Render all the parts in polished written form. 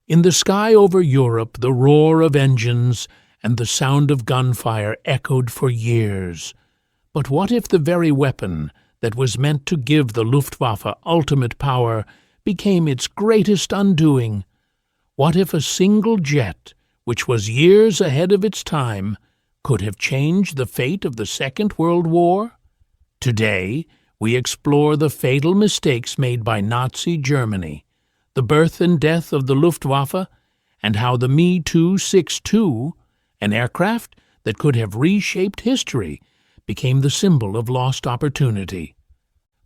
In the sky over Europe, the roar of engines and the sound of gunfire echoed for years. But what if the very weapon that was meant to give the Luftwaffe ultimate power became its greatest undoing? What if a single jet, which was years ahead of its time, could have changed the fate of the Second World War? Today, we explore the fatal mistakes made by Nazi Germany, the birth and death of the Luftwaffe, and how the Me-262, an aircraft that could have reshaped history, became the symbol of lost opportunity.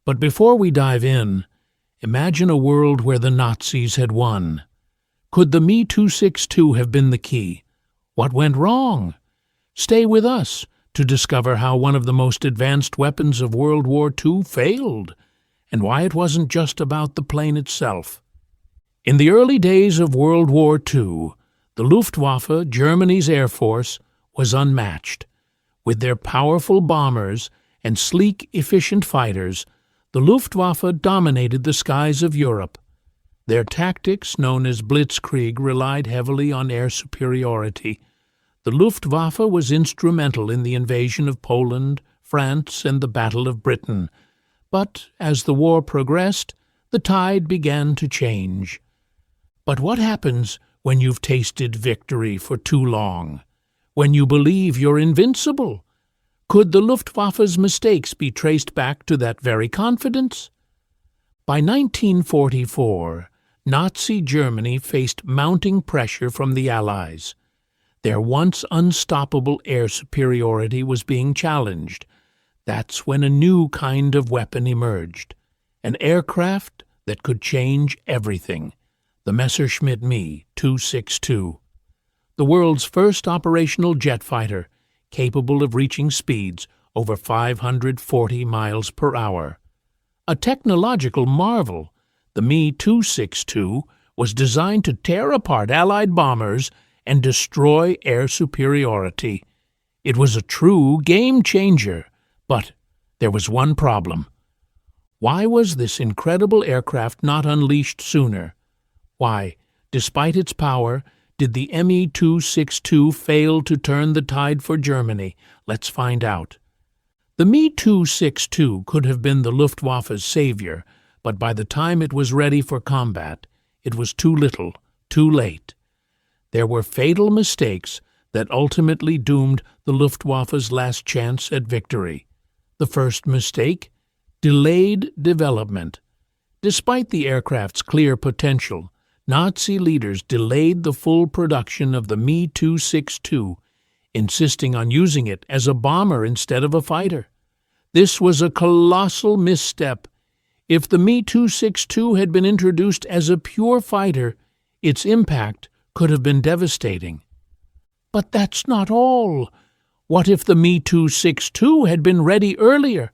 But before we dive in, imagine a world where the Nazis had won. Could the Me-262 have been the key? What went wrong? Stay with us to discover how one of the most advanced weapons of World War II failed, and why it wasn't just about the plane itself. In the early days of World War II, the Luftwaffe, Germany's air force, was unmatched. With their powerful bombers and sleek, efficient fighters, the Luftwaffe dominated the skies of Europe. Their tactics, known as blitzkrieg, relied heavily on air superiority. The Luftwaffe was instrumental in the invasion of Poland, France, and the Battle of Britain. But as the war progressed, the tide began to change. But what happens when you've tasted victory for too long? When you believe you're invincible? Could the Luftwaffe's mistakes be traced back to that very confidence? By 1944, Nazi Germany faced mounting pressure from the Allies. Their once unstoppable air superiority was being challenged. That's when a new kind of weapon emerged, an aircraft that could change everything, the Messerschmitt Me-262. The world's first operational jet fighter, capable of reaching speeds over 540 miles per hour. A technological marvel, the Me-262 was designed to tear apart Allied bombers and destroy air superiority. It was a true game-changer, but there was one problem. Why was this incredible aircraft not unleashed sooner? Why, despite its power, did the Me-262 fail to turn the tide for Germany? Let's find out. The Me-262 could have been the Luftwaffe's savior, but by the time it was ready for combat, it was too little, too late. There were fatal mistakes that ultimately doomed the Luftwaffe's last chance at victory. The first mistake? Delayed development. Despite the aircraft's clear potential, Nazi leaders delayed the full production of the Me-262, insisting on using it as a bomber instead of a fighter. This was a colossal misstep. If the Me-262 had been introduced as a pure fighter, its impact could have been devastating. But that's not all. What if the Me-262 had been ready earlier?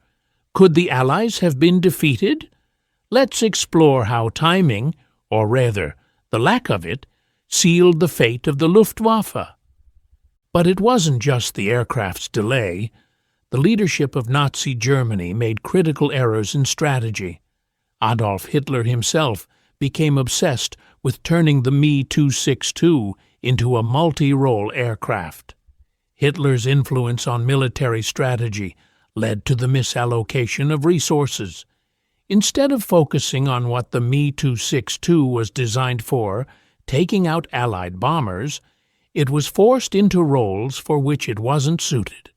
Could the Allies have been defeated? Let's explore how timing, or rather, the lack of it, sealed the fate of the Luftwaffe. But it wasn't just the aircraft's delay. The leadership of Nazi Germany made critical errors in strategy. Adolf Hitler himself became obsessed with turning the Me-262 into a multi-role aircraft. Hitler's influence on military strategy led to the misallocation of resources. Instead of focusing on what the Me-262 was designed for, taking out Allied bombers, it was forced into roles for which it wasn't suited.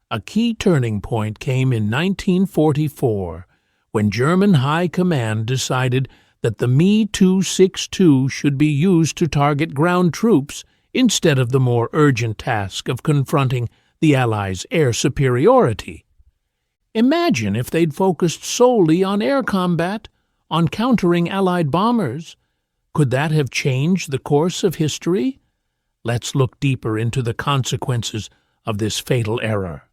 A key turning point came in 1944, when German High Command decided that the Me-262 should be used to target ground troops instead of the more urgent task of confronting the Allies' air superiority. Imagine if they'd focused solely on air combat, on countering Allied bombers. Could that have changed the course of history? Let's look deeper into the consequences of this fatal error.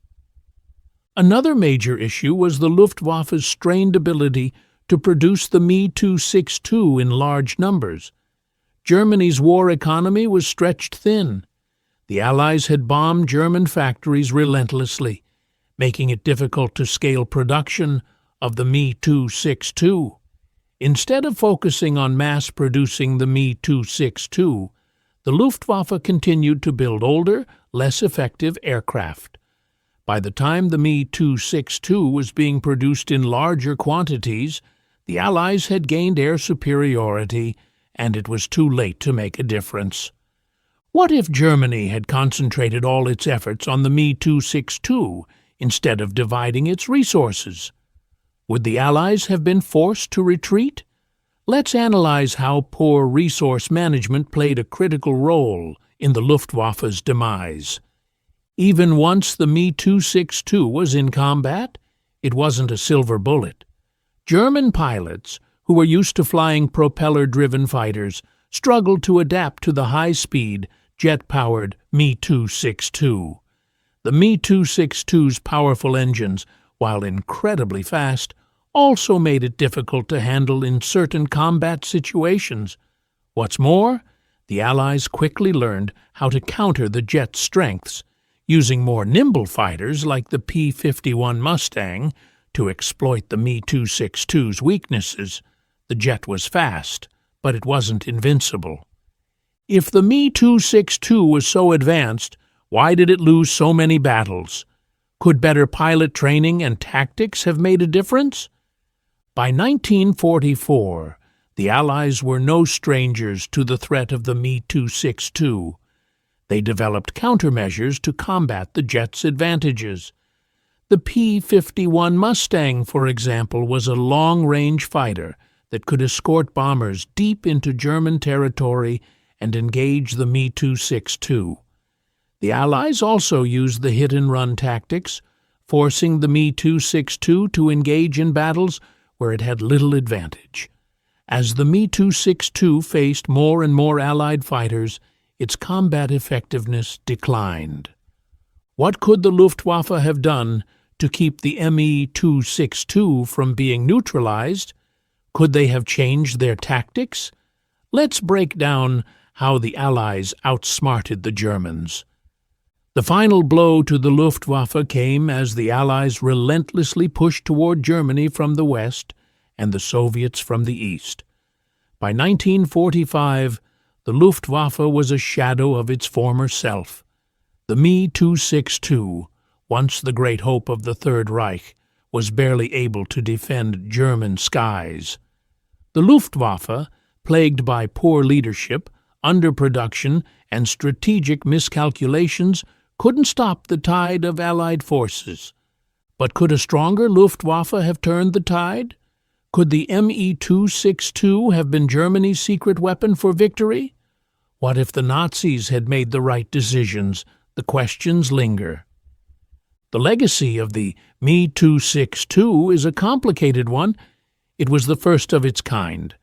Another major issue was the Luftwaffe's strained ability to produce the Me-262 in large numbers. Germany's war economy was stretched thin. The Allies had bombed German factories relentlessly, making it difficult to scale production of the Me-262. Instead of focusing on mass-producing the Me-262, the Luftwaffe continued to build older, less effective aircraft. By the time the Me-262 was being produced in larger quantities, the Allies had gained air superiority, and it was too late to make a difference. What if Germany had concentrated all its efforts on the Me-262 instead of dividing its resources? Would the Allies have been forced to retreat? Let's analyze how poor resource management played a critical role in the Luftwaffe's demise. Even once the Me-262 was in combat, it wasn't a silver bullet. German pilots, who were used to flying propeller-driven fighters, struggled to adapt to the high-speed, jet-powered Me-262. The Me-262's powerful engines, while incredibly fast, also made it difficult to handle in certain combat situations. What's more, the Allies quickly learned how to counter the jet's strengths, using more nimble fighters like the P-51 Mustang to exploit the Me-262's weaknesses. The jet was fast, but it wasn't invincible. If the Me-262 was so advanced, why did it lose so many battles? Could better pilot training and tactics have made a difference? By 1944, the Allies were no strangers to the threat of the Me-262. They developed countermeasures to combat the jet's advantages. The P-51 Mustang, for example, was a long-range fighter that could escort bombers deep into German territory and engage the Me-262. The Allies also used the hit-and-run tactics, forcing the Me-262 to engage in battles where it had little advantage. As the Me-262 faced more and more Allied fighters, its combat effectiveness declined. What could the Luftwaffe have done to keep the Me-262 from being neutralized? Could they have changed their tactics? Let's break down how the Allies outsmarted the Germans. The final blow to the Luftwaffe came as the Allies relentlessly pushed toward Germany from the west and the Soviets from the east. By 1945, the Luftwaffe was a shadow of its former self. The Me-262, once the great hope of the Third Reich, was barely able to defend German skies. The Luftwaffe, plagued by poor leadership, underproduction, and strategic miscalculations, couldn't stop the tide of Allied forces. But could a stronger Luftwaffe have turned the tide? Could the Me-262 have been Germany's secret weapon for victory? What if the Nazis had made the right decisions? The questions linger. The legacy of the Me-262 is a complicated one. It was the first of its kind,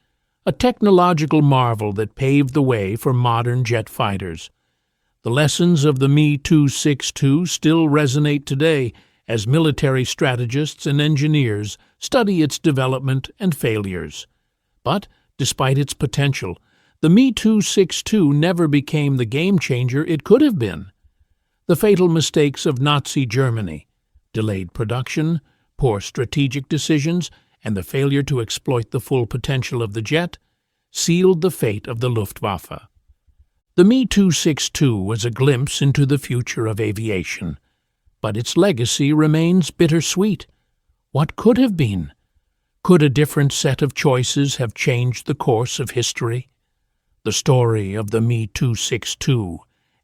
a technological marvel that paved the way for modern jet fighters. The lessons of the Me-262 still resonate today as military strategists and engineers study its development and failures. But, despite its potential, the Me-262 never became the game-changer it could have been. The fatal mistakes of Nazi Germany, delayed production, poor strategic decisions, and the failure to exploit the full potential of the jet, sealed the fate of the Luftwaffe. The Me-262 was a glimpse into the future of aviation, but its legacy remains bittersweet. What could have been? Could a different set of choices have changed the course of history? The story of the Me-262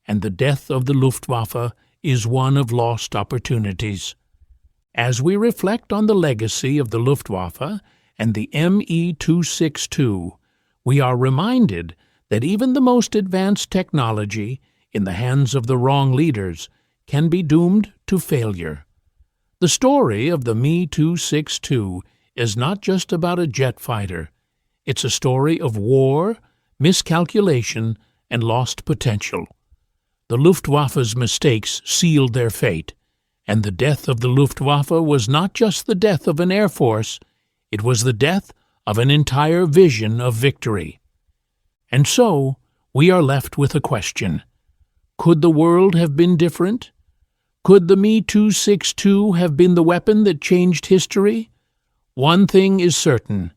and the death of the Luftwaffe is one of lost opportunities. As we reflect on the legacy of the Luftwaffe and the Me-262, we are reminded that even the most advanced technology, in the hands of the wrong leaders, can be doomed to failure. The story of the Me-262 is not just about a jet fighter. It's a story of war, miscalculation, and lost potential. The Luftwaffe's mistakes sealed their fate, and the death of the Luftwaffe was not just the death of an air force, it was the death of an entire vision of victory. And so, we are left with a question. Could the world have been different? Could the Me-262 have been the weapon that changed history? One thing is certain.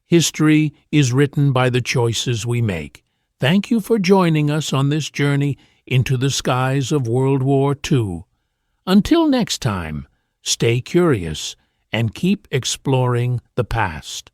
History is written by the choices we make. Thank you for joining us on this journey into the skies of World War II. Until next time, stay curious and keep exploring the past.